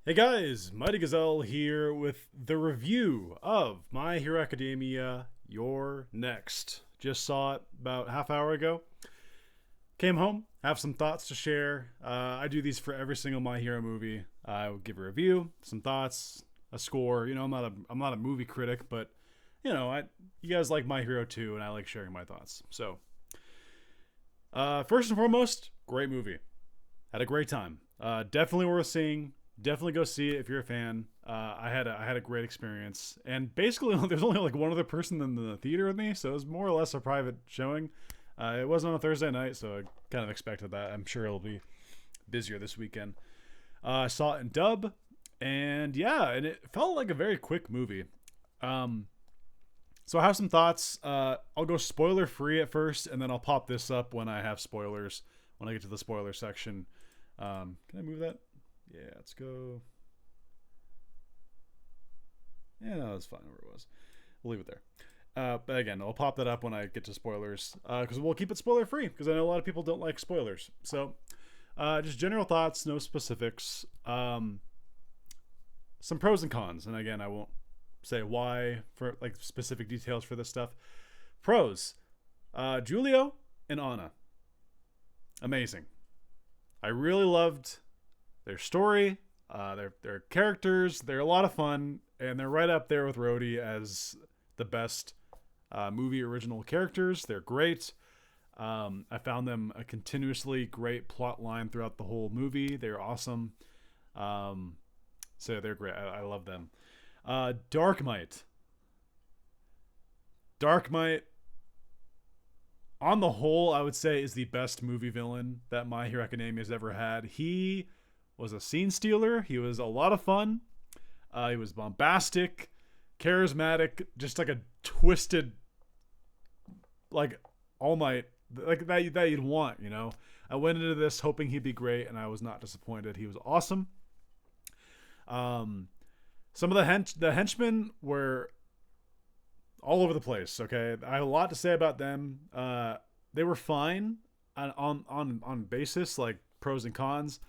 Hey guys, Mighty Gazelle here with the review of My Hero Academia You're Next. Just saw it about half hour ago. Came home, have some thoughts to share. I do these for every single My Hero movie. I will give a review, some thoughts, a score. I'm not a movie critic, but you guys like My Hero too, and I like sharing my thoughts. So, first and foremost, great movie. Had a great time. Definitely worth seeing. Definitely go see it if you're a fan. I had a great experience, and basically there's only like one other person in the theater with me, so it was more or less a private showing. It wasn't on a Thursday night, so I kind of expected that. I'm sure it'll be busier this weekend. I saw it in dub, and yeah, and it felt like a very quick movie. So I have some thoughts. I'll go spoiler free at first, and then I'll pop this up when I have spoilers. When I get to the spoiler section. Can I move that? Yeah, let's go. Yeah, no, that's fine where it was. We'll leave it there. But again, I'll pop that up when I get to spoilers because we'll keep it spoiler free because I know a lot of people don't like spoilers. So, just general thoughts, no specifics. Some pros and cons, and again, I won't say why for like specific details for this stuff. Pros: Julio and Anna, amazing. I really loved their story, their characters. They're a lot of fun, and they're right up there with Rhodey as the best movie original characters. They're great. I found them a continuously great plot line throughout the whole movie. They're awesome. So they're great. I love them. Darkmite. Darkmite, on the whole, I would say is the best movie villain that My Hero Academia has ever had. He was a scene stealer. He was a lot of fun. He was bombastic, charismatic, just like a twisted, like All Might, like that you'd want. I went into this hoping he'd be great, and I was not disappointed. He was awesome. Some of the henchmen were all over the place. Okay, I have a lot to say about them. They were fine on basis, like pros and cons.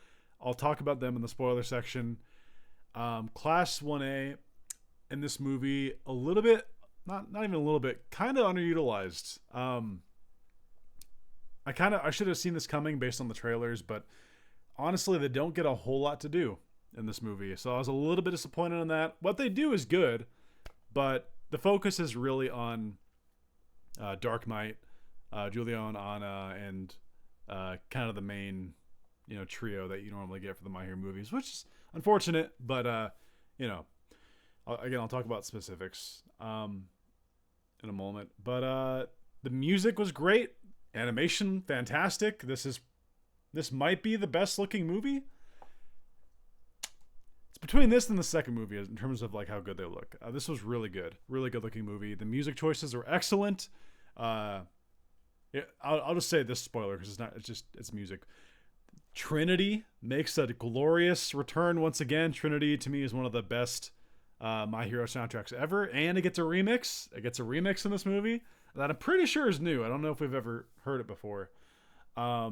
I'll talk about them in the spoiler section. Class 1A in this movie, a little bit, not even a little bit, kind of underutilized. I should have seen this coming based on the trailers, but honestly, they don't get a whole lot to do in this movie, so I was a little bit disappointed in that. What they do is good, but the focus is really on Darkmite, Julio and Anna, and kind of the main, trio that you normally get for the My Hero movies, which is unfortunate. But I'll talk about specifics in a moment. But the music was great, animation fantastic. This might be the best looking movie. Between this and the second movie in terms of like how good they look. This was really good looking movie. The music choices are excellent. I'll just say this spoiler because it's music. Trinity makes a glorious return once again. Trinity to me is one of the best My Hero soundtracks ever, and it gets a remix. In this movie that I'm pretty sure is new. I don't know if we've ever heard it before. So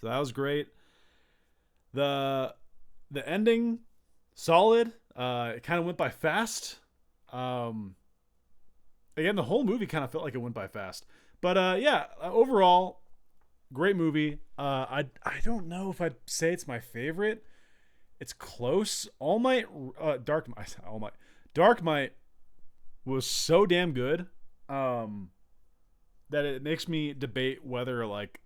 that was great. The ending, solid. It kind of went by fast. Again, the whole movie kind of felt like it went by fast. But overall, great movie. I don't know if I'd say it's my favorite. It's close. Darkmite was so damn good that it makes me debate whether like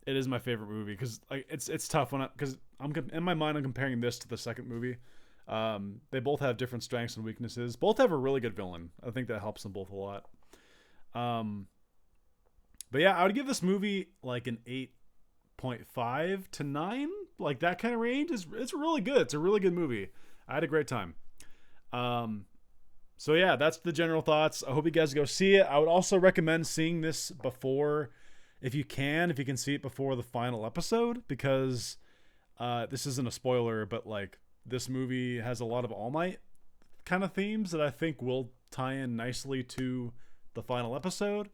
it is my favorite movie because like it's tough because I'm in my mind I'm comparing this to the second movie. They both have different strengths and weaknesses. Both have a really good villain. I think that helps them both a lot. But yeah, I would give this movie like an 8.5 to 9, like that kind of range. It's really good. It's a really good movie. I had a great time. So yeah, that's the general thoughts. I hope you guys go see it. I would also recommend seeing this before. If you can see it before the final episode, because this isn't a spoiler, but like this movie has a lot of All Might kind of themes that I think will tie in nicely to the final episode.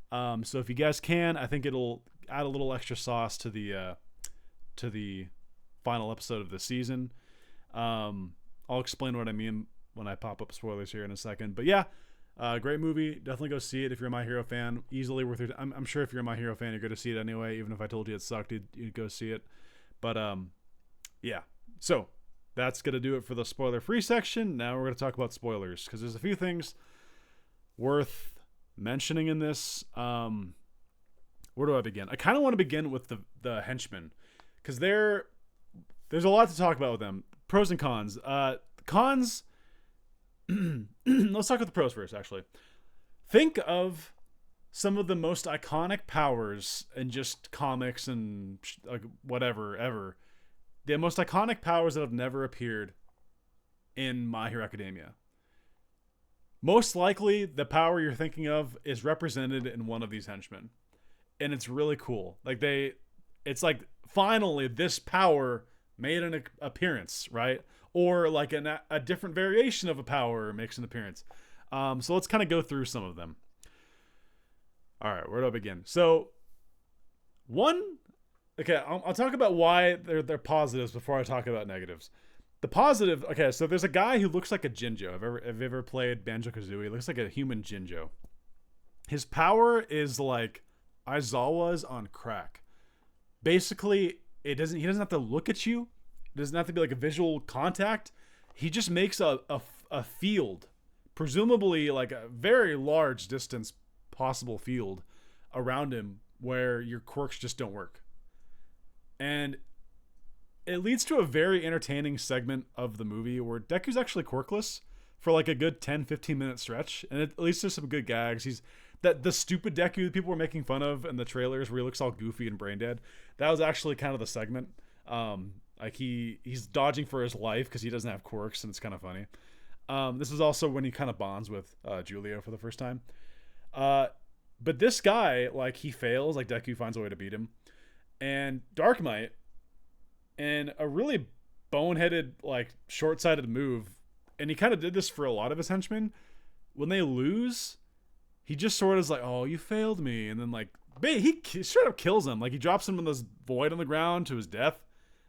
So if you guys can, I think it'll add a little extra sauce to the final episode of the season. I'll explain what I mean when I pop up spoilers here in a second. But yeah, great movie. Definitely go see it if you're a My Hero fan. Easily worth it. I'm sure if you're a My Hero fan, you're going to see it anyway. Even if I told you it sucked, you'd go see it. But yeah. So that's going to do it for the spoiler-free section. Now we're going to talk about spoilers because there's a few things worth mentioning in this. Where do I begin? I kind of want to begin with the henchmen because there's a lot to talk about with them. Pros and cons. Cons. Let's talk about the pros first, actually. Think of some of the most iconic powers in just comics and like whatever ever. The most iconic powers that have never appeared in My Hero Academia. Most likely, the power you're thinking of is represented in one of these henchmen. And it's really cool. It's like finally this power made an appearance, right? Or like a different variation of a power makes an appearance. So let's kind of go through some of them. All right, where do I begin? So I'll talk about why they're positives before I talk about negatives. The positive, okay, so there's a guy who looks like a Jinjo. Have you ever played Banjo-Kazooie? He looks like a human Jinjo. His power is like Aizawa's on crack. Basically, he doesn't have to look at you. It doesn't have to be like a visual contact. He just makes a field, presumably like a very large distance possible field around him where your quirks just don't work. And it leads to a very entertaining segment of the movie where Deku's actually quirkless for like a good 10-15 minute stretch, and at least there's some good gags. He's the stupid Deku that people were making fun of in the trailers where he looks all goofy and brain dead. That was actually kind of the segment. Like he's dodging for his life because he doesn't have quirks, and it's kind of funny. This is also when he kind of bonds with Julio for the first time. But this guy, like, he fails. Like, Deku finds a way to beat him, and Dark Might, in a really boneheaded, like, short-sighted move, and he kind of did this for a lot of his henchmen. When they lose, he just sort of is like, "Oh, you failed me," and then like he straight up kills him. Like, he drops him in this void on the ground to his death.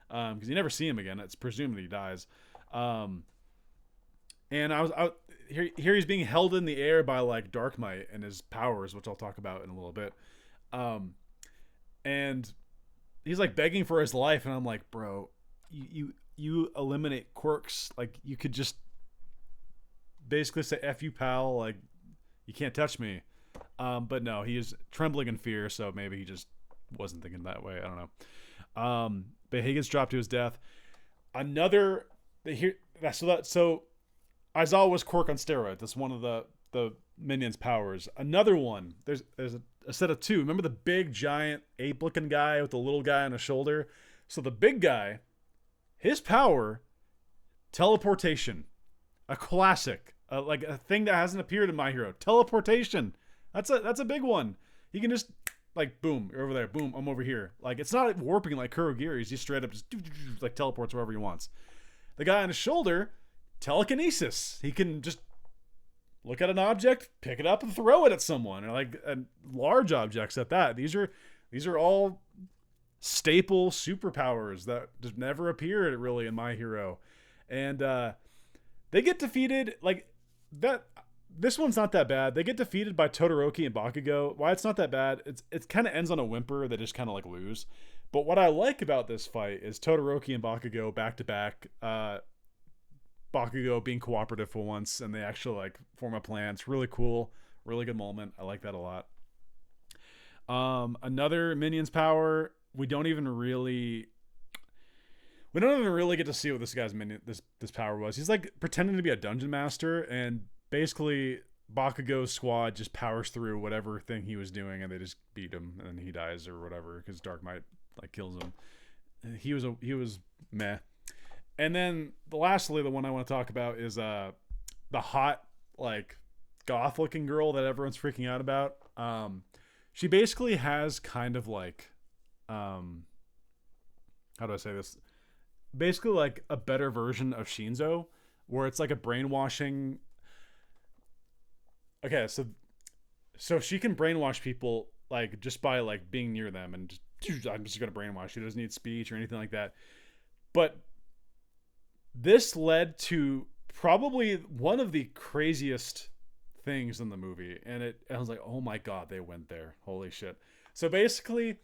Because you never see him again. It's presumed that he dies. And here he's being held in the air by like Dark Might and his powers, which I'll talk about in a little bit. And he's like begging for his life, and I'm like, bro, you eliminate quirks. Like, you could just basically say "F you, pal." Like, you can't touch me. But no, he is trembling in fear, so maybe he just wasn't thinking that way. I don't know. But he gets dropped to his death. So Aizawa was quirk on steroid. That's one of the minions' powers. Another one. There's a set of two. Remember the big giant ape-looking guy with the little guy on his shoulder? So the big guy, his power, teleportation, a classic, like a thing that hasn't appeared in My Hero. Teleportation. That's a big one. He can just, like, boom, you're over there. Boom, I'm over here. Like, it's not warping like Kurogiri. He's just straight up just like teleports wherever he wants. The guy on his shoulder, telekinesis. He can just look at an object, pick it up, and throw it at someone, or like large objects at that. These are all staple superpowers that just never appeared really in My Hero, and they get defeated like that. This one's not that bad. They get defeated by Todoroki and Bakugo. Why it's not that bad? It kind of ends on a whimper. They just kind of like lose. But what I like about this fight is Todoroki and Bakugo back to back. Bakugo being cooperative for once, and they actually like form a plan. It's really cool. Really good moment. I like that a lot. Another minion's power. We don't even really get to see what this guy's this power was. He's like pretending to be a dungeon master, and basically Bakugo's squad just powers through whatever thing he was doing, and they just beat him, and he dies or whatever because Dark Might like kills him. He was meh. And then lastly, the one I want to talk about is the hot like goth looking girl that everyone's freaking out about. She basically has kind of like how do I say this? Basically like a better version of Shinzo, where it's like a brainwashing. Okay, so she can brainwash people like just by like being near them, and just, I'm just gonna brainwash you. She doesn't need speech or anything like that. But this led to probably one of the craziest things in the movie, and I was like, oh my god, they went there, holy shit. So basically,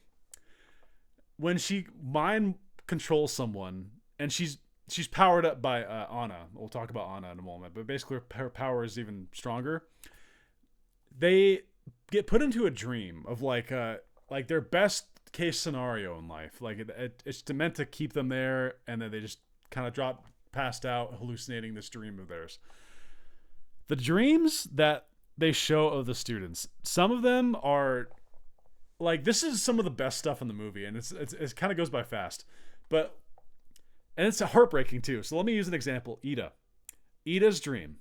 when she mind controls someone, and she's powered up by Anna. We'll talk about Anna in a moment, but basically her power is even stronger. They get put into a dream of like their best case scenario in life. Like it's meant to keep them there, and then they just kind of drop passed out, hallucinating this dream of theirs. The dreams that they show of the students, some of them are like, this is some of the best stuff in the movie, and it kind of goes by fast, but and it's heartbreaking too. So let me use an example. Ida's dream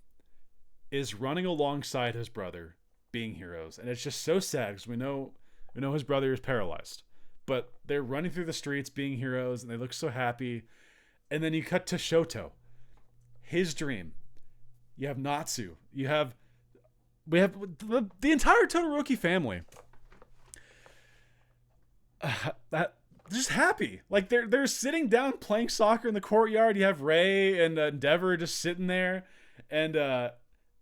is running alongside his brother, being heroes, and it's just so sad because we know his brother is paralyzed, but they're running through the streets being heroes, and they look so happy. And then you cut to Shoto, his dream. You have Natsu. We have the entire Todoroki family. That just happy, like they're sitting down playing soccer in the courtyard. You have Ray and Endeavor just sitting there, and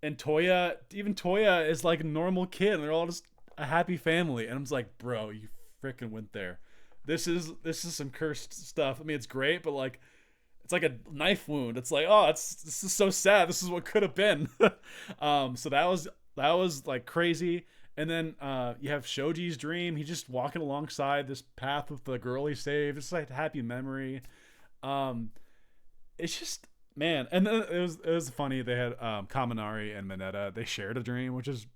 Toya, even Toya is like a normal kid, and they're all just a happy family. And I'm just like, bro, you freaking went there. This is some cursed stuff. I mean, it's great, but like, it's like a knife wound. It's like, oh, this is so sad. This is what could have been. So that was like crazy. And then you have Shoji's dream. He's just walking alongside this path with the girl he saved. It's like a happy memory. It's just, man. And then it was funny. They had Kaminari and Mineta. They shared a dream, which is,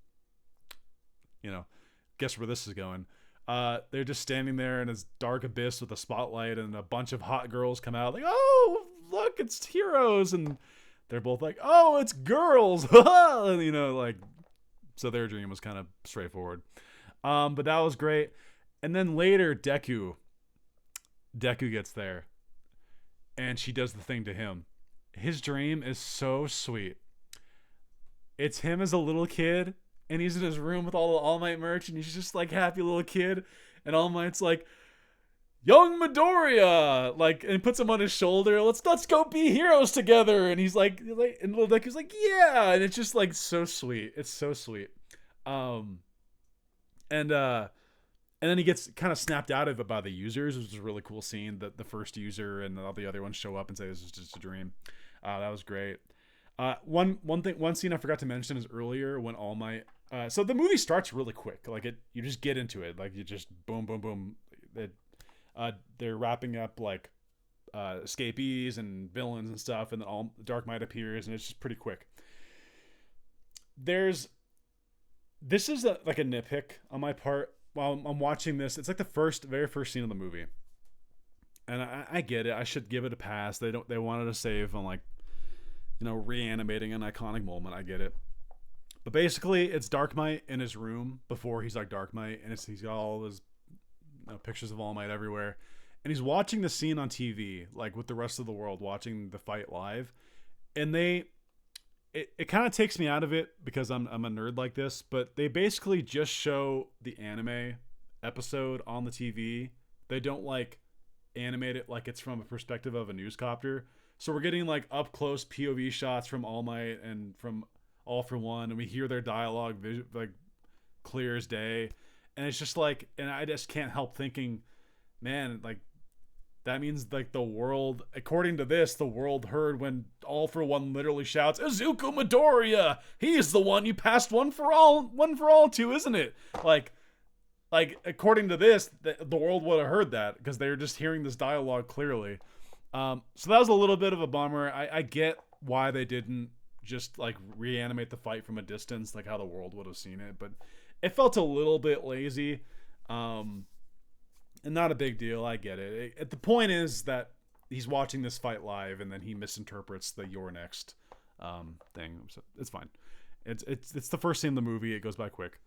guess where this is going. They're just standing there in this dark abyss with a spotlight, and a bunch of hot girls come out like, oh, look, it's heroes. And they're both like, oh, it's girls. And, like, so their dream was kind of straightforward. But that was great. And then later, Deku gets there, and she does the thing to him. His dream is so sweet. It's him as a little kid, and he's in his room with all the All Might merch, and he's just like happy little kid, and All Might's like, young Midoriya, like, and puts him on his shoulder. Let's go be heroes together. And he's like, and little Deku's like, yeah, and it's just like so sweet. It's so sweet. And then he gets kind of snapped out of it by the users, which is a really cool scene. That the first user and all the other ones show up and say this is just a dream. That was great. One scene I forgot to mention is earlier when All Might. So the movie starts really quick. Like you just get into it. Like you just boom, boom, boom. They're wrapping up like escapees and villains and stuff, and then all Dark Might appears, and it's just pretty quick. This is like a nitpick on my part. While I'm watching this, it's like the very first scene of the movie, and I get it. I should give it a pass. They wanted to save on like, reanimating an iconic moment. I get it. But basically, it's Dark Might in his room before he's like Dark Might, and he's got all his pictures of All Might everywhere, and he's watching the scene on TV, like with the rest of the world watching the fight live, and it kind of takes me out of it because I'm a nerd like this, but they basically just show the anime episode on the TV. They don't like animate it like it's from a perspective of a newscopter. So we're getting like up close POV shots from All Might and from All For One, and we hear their dialogue like clear as day. And it's just like, and I just can't help thinking, man, like that means like the world, according to this, the world heard when All For One literally shouts, Izuku Midoriya, he's the one you passed one for all to, isn't it? Like according to this, the world would have heard that because they're just hearing this dialogue clearly. So that was a little bit of a bummer. I get why they didn't just like reanimate the fight from a distance, like how the world would have seen it, but it felt a little bit lazy. And not a big deal. I get it. The point is that he's watching this fight live, and then he misinterprets the "you're next" thing. So it's fine. It's the first scene in the movie. It goes by quick.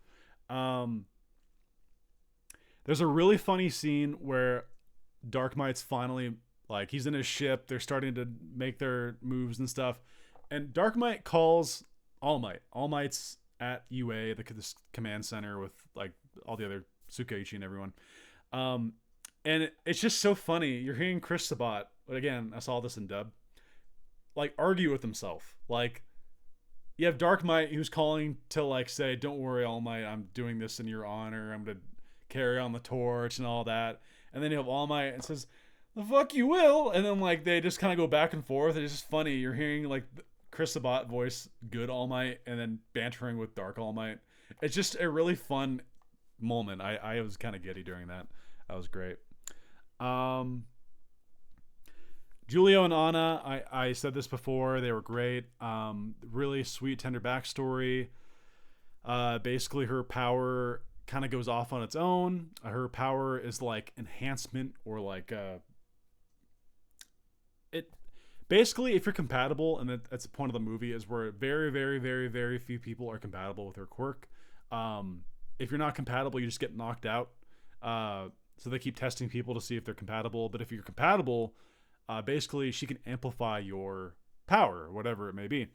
There's a really funny scene where Dark Might's finally like he's in his ship. They're starting to make their moves and stuff, and Dark Might calls All Might. All Might's at UA, this command center with like all the other Tsukaichi and everyone. And it's just so funny. You're hearing Chris Sabat but again, I saw this in dub, like argue with himself. Like you have Dark Might who's calling to like say, "Don't worry, All Might, I'm doing this in your honor. I'm gonna carry on the torch and all that." And then you have All Might and says, "The fuck you will," and then like they just kind of go back and forth. It's just funny. You're hearing like Chris Sabat voice good All Might and then bantering with Dark All Might. It's just a really fun moment. I was kind of giddy during that. That was great. Julio and Anna, I said this before, they were great. Really sweet, tender backstory. Basically, her power kind of goes off on its own. Her power is like enhancement or like it. Basically, if you're compatible, and that's the point of the movie, is where very, very, very, very few people are compatible with her quirk. If you're not compatible, you just get knocked out. So they keep testing people to see if they're compatible. But if you're compatible, basically she can amplify your power, whatever it may be.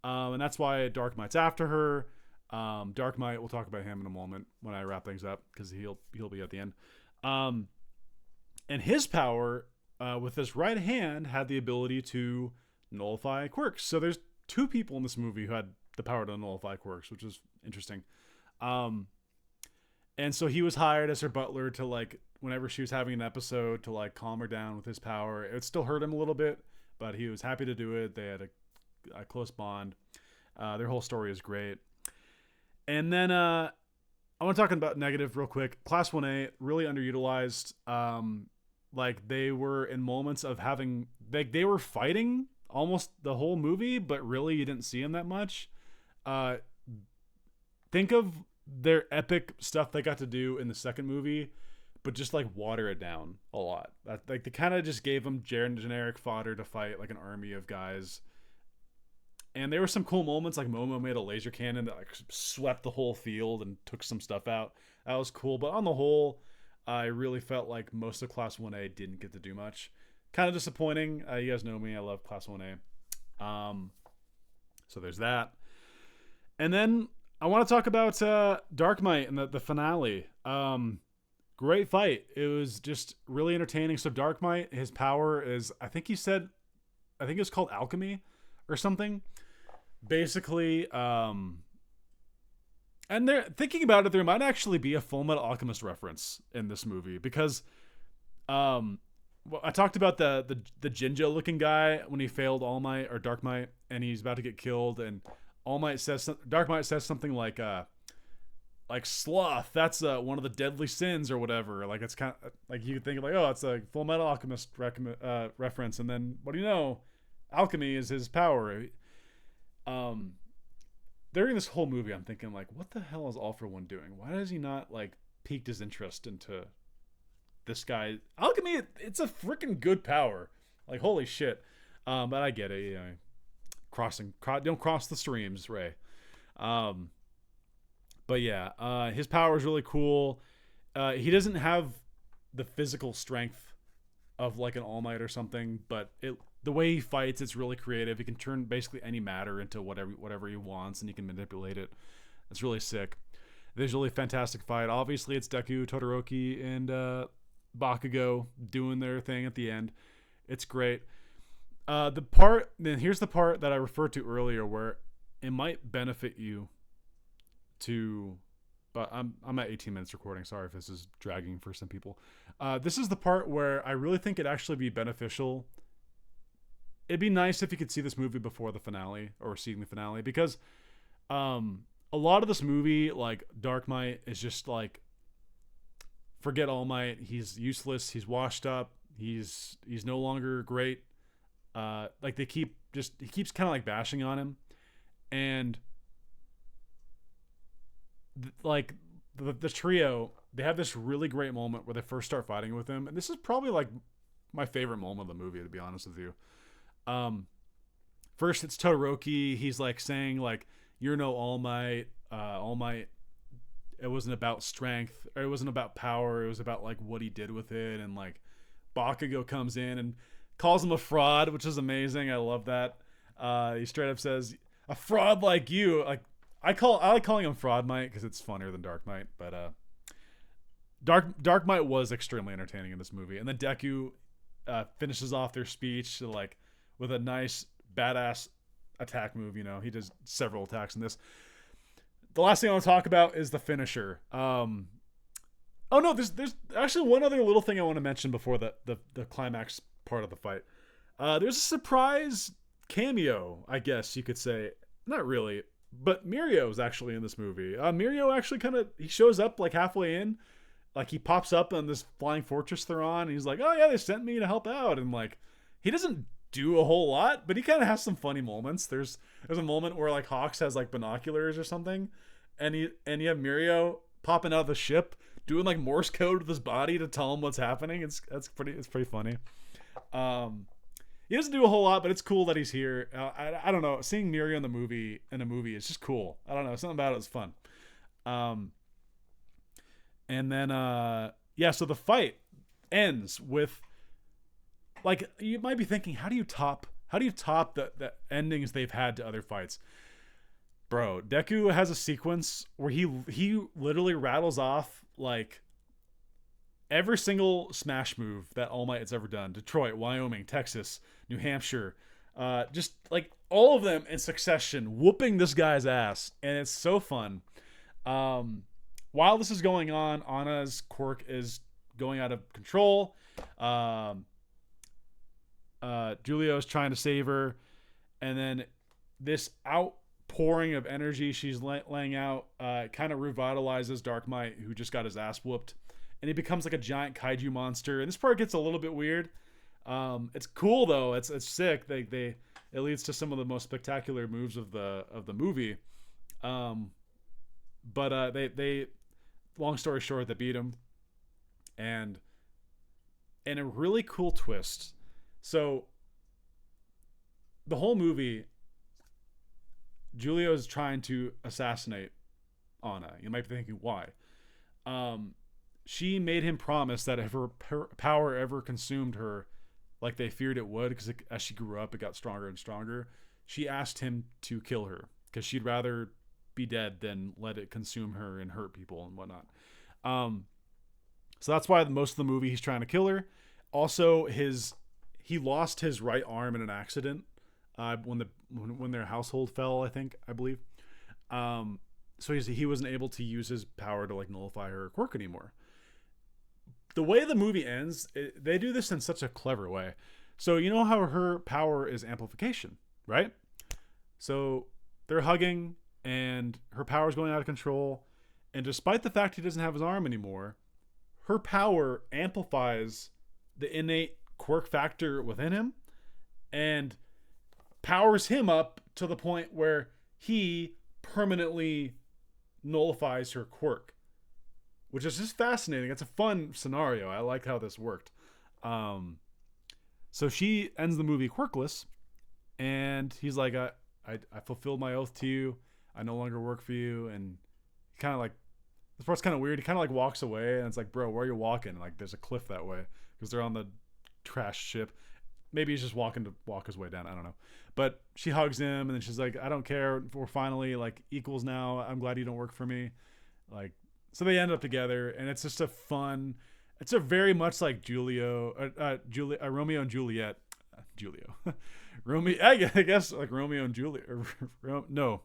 And that's why Dark Might's after her. Dark Might, we'll talk about him in a moment when I wrap things up, because he'll be at the end. And his power with his right hand had the ability to nullify quirks. So there's two people in this movie who had the power to nullify quirks, which is interesting. And so he was hired as her butler to like, whenever she was having an episode, to like calm her down with his power. It still hurt him a little bit, but he was happy to do it. They had a close bond. Their whole story is great. And then I want to talk about negative real quick. Class 1A, really underutilized. Like they were in moments of having, they were fighting almost the whole movie, but really you didn't see them that much. Think of their epic stuff they got to do in the second movie, but just like water it down a lot. Like they kind of just gave them generic fodder to fight like an army of guys. And there were some cool moments, like Momo made a laser cannon that like swept the whole field and took some stuff out. That was cool. But on the whole, I really felt like most of Class 1A didn't get to do much. Kind of disappointing. You guys know me. I love Class 1A. So there's that. And then I want to talk about Dark Might and the finale. Great fight. It was just really entertaining. So Dark Might, his power is, I think it's called alchemy or something. Basically, and they're thinking about it, there might actually be a Full Metal Alchemist reference in this movie, because well, I talked about the Jinjo looking guy when he failed All Might or Dark Might and he's about to get killed, and Dark Might says something like sloth, that's one of the deadly sins or whatever. Like it's kind of like you could think of like, oh, it's a Full Metal Alchemist reference, and then what do you know, alchemy is his power. During this whole movie, I'm thinking like, what the hell is All For One doing? Why has he not like piqued his interest into this guy? Alchemy, it's a freaking good power. Like holy shit. But I get it. You know, don't cross the streams, Ray. But yeah, his power is really cool. He doesn't have the physical strength of like an All Might or something, but the way he fights, it's really creative. He can turn basically any matter into whatever he wants, and he can manipulate it. It's really sick. Visually fantastic fight. Obviously, it's Deku, Todoroki, and Bakugo doing their thing at the end. It's great. Here's the part that I referred to earlier, where it might benefit you to. But I'm at 18 minutes recording. Sorry if this is dragging for some people. This is the part where I really think it'd actually be beneficial. It'd be nice if you could see this movie before the finale, or seeing the finale, because a lot of this movie, like Dark Might, is just like, forget All Might. He's useless. He's washed up. He's no longer great. Like he keeps kind of like bashing on him, and like the trio, they have this really great moment where they first start fighting with him, and this is probably like my favorite moment of the movie, to be honest with you. First it's Todoroki. He's like saying like, you're no All Might. All Might, it wasn't about strength, or it wasn't about power, it was about like what he did with it. And like Bakugo comes in and calls him a fraud, which is amazing. I love that. He straight up says, a fraud like you. Like I like calling him Fraud Might because it's funnier than Dark Might. But Dark Might was extremely entertaining in this movie. And then Deku, finishes off their speech like with a nice badass attack move. He does several attacks in this. The last thing I want to talk about is the finisher. Oh no, there's actually one other little thing I want to mention before the climax part of the fight. There's a surprise cameo, I guess you could say. Not really, but Mirio's actually in this movie. Mirio actually he shows up like halfway in, like he pops up on this flying fortress they're on, and he's like, "Oh yeah, they sent me to help out," and like he doesn't do a whole lot, but he kind of has some funny moments. There's a moment where like Hawks has like binoculars or something, and you have Mirio popping out of the ship doing like Morse code with his body to tell him what's happening. It's pretty funny. He doesn't do a whole lot, but it's cool that he's here. I don't know, seeing Mirio in a movie is just cool. I don't know, something about it is fun. And then so the fight ends with, like, you might be thinking, how do you top the endings they've had to other fights? Bro, Deku has a sequence where he literally rattles off like every single Smash move that All Might has ever done. Detroit, Wyoming, Texas, New Hampshire, just like all of them in succession, whooping this guy's ass, and it's so fun. While this is going on, Anna's quirk is going out of control. Julio is trying to save her, and then this outpouring of energy she's laying out kind of revitalizes Dark Might, who just got his ass whooped, and he becomes like a giant kaiju monster. And this part gets a little bit weird. It's cool though. It's sick. It leads to some of the most spectacular moves of the movie. But they long story short, they beat him, and a really cool twist. So the whole movie, Julio is trying to assassinate Anna. You might be thinking, why? She made him promise that if her power ever consumed her, like they feared it would, because as she grew up, it got stronger and stronger. She asked him to kill her because she'd rather be dead than let it consume her and hurt people and whatnot. So that's why most of the movie he's trying to kill her. Also, he lost his right arm in an accident when their household fell, I believe. So he wasn't able to use his power to like nullify her quirk anymore. The way the movie ends, they do this in such a clever way. So you know how her power is amplification, right? So they're hugging, and her power is going out of control. And despite the fact he doesn't have his arm anymore, her power amplifies the innate quirk factor within him and powers him up to the point where he permanently nullifies her quirk, which is just fascinating. It's a fun scenario. I like how this worked. So she ends the movie quirkless, and he's like, I fulfilled my oath to you. I no longer work for you. And kind of like, this part's kind of weird. He kind of like walks away, and it's like, bro, where are you walking? Like, there's a cliff that way because they're on the trash ship. Maybe he's just walking to walk his way down. I don't know. But she hugs him, and then she's like, I don't care. We're finally like equals now. I'm glad you don't work for me. Like, so they end up together, and it's just it's a very much like Romeo and Juliet. I guess like Romeo and Juliet. No,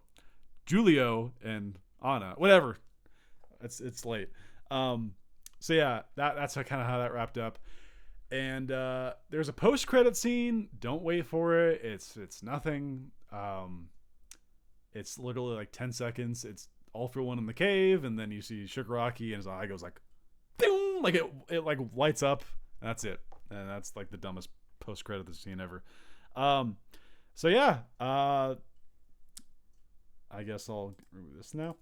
Julio and Anna. Whatever. It's late. So yeah, that's kind of how that wrapped up. And there's a post-credit scene. Don't wait for it. It's nothing. It's literally like 10 seconds. It's All for One in the cave, and then you see Shigaraki, and his eye goes like, boom, like it like lights up. And that's it. And that's like the dumbest post-credit scene ever. So yeah, I guess I'll remove this now.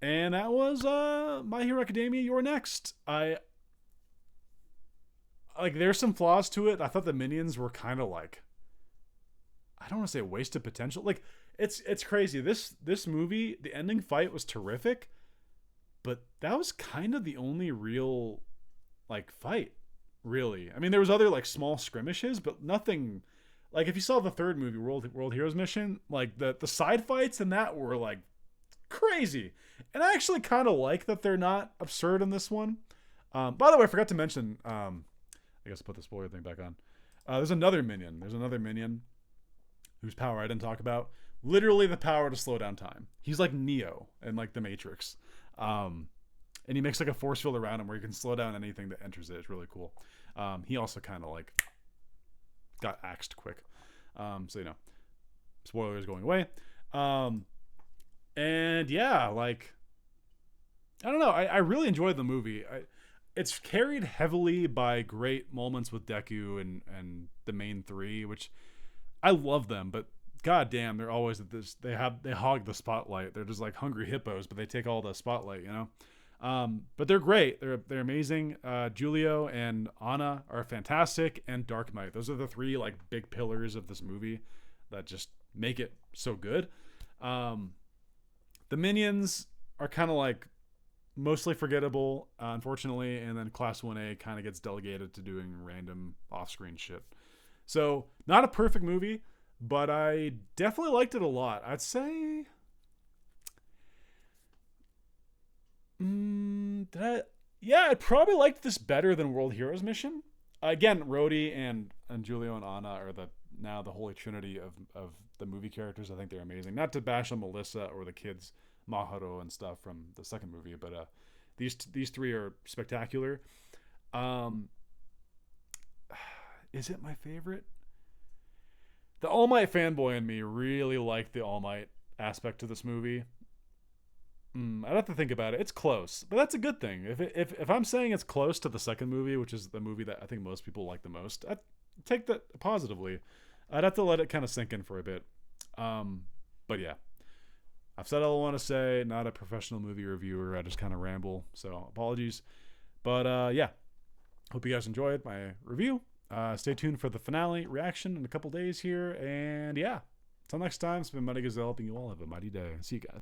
And that was My Hero Academia. You're next. There's some flaws to it. I thought the minions were kind of like, I don't want to say wasted potential. Like, it's crazy. This movie, the ending fight was terrific, but that was kind of the only real like fight, really. I mean, there was other like small skirmishes, but nothing. Like, if you saw the third movie, World Heroes Mission, like the side fights in that were like crazy. And I actually kind of like that they're not absurd in this one. By the way, I forgot to mention, I guess I'll put the spoiler thing back on. There's another minion. There's another minion whose power I didn't talk about. Literally the power to slow down time. He's like Neo in like the Matrix. And he makes like a force field around him where he can slow down anything that enters it. It's really cool. He also kind of like got axed quick. So, you know, spoilers going away. And yeah, like, I don't know. I really enjoyed the movie. It's carried heavily by great moments with Deku and the main three, which I love them, but god damn, they're always at this. They hog the spotlight. They're just like hungry hippos, but they take all the spotlight, you know. But they're great. They're amazing. Julio and Anna are fantastic, and Dark Knight. Those are the three like big pillars of this movie that just make it so good. The minions are kind of like mostly forgettable, unfortunately, and then Class 1A kind of gets delegated to doing random off-screen shit. So not a perfect movie, but I definitely liked it a lot. I'd say I probably liked this better than World Heroes Mission. Again, Rhodey and Julio and Anna are now the holy trinity of the movie characters. I think they're amazing. Not to bash on Melissa or the kids, Maharo and stuff from the second movie, but these three are spectacular. Is it my favorite? The All Might fanboy in me really liked the All Might aspect to this movie. I'd have to think about it. It's close, but that's a good thing. If I'm saying it's close to the second movie, which is the movie that I think most people like the most, I'd take that positively. I'd have to let it kind of sink in for a bit. But yeah, I've said all I want to say. Not a professional movie reviewer. I just kind of ramble, so apologies. But yeah, hope you guys enjoyed my review. Stay tuned for the finale reaction in a couple days here. And yeah, until next time, it's been Mighty Gazelle, hoping you all have a mighty day. See you guys.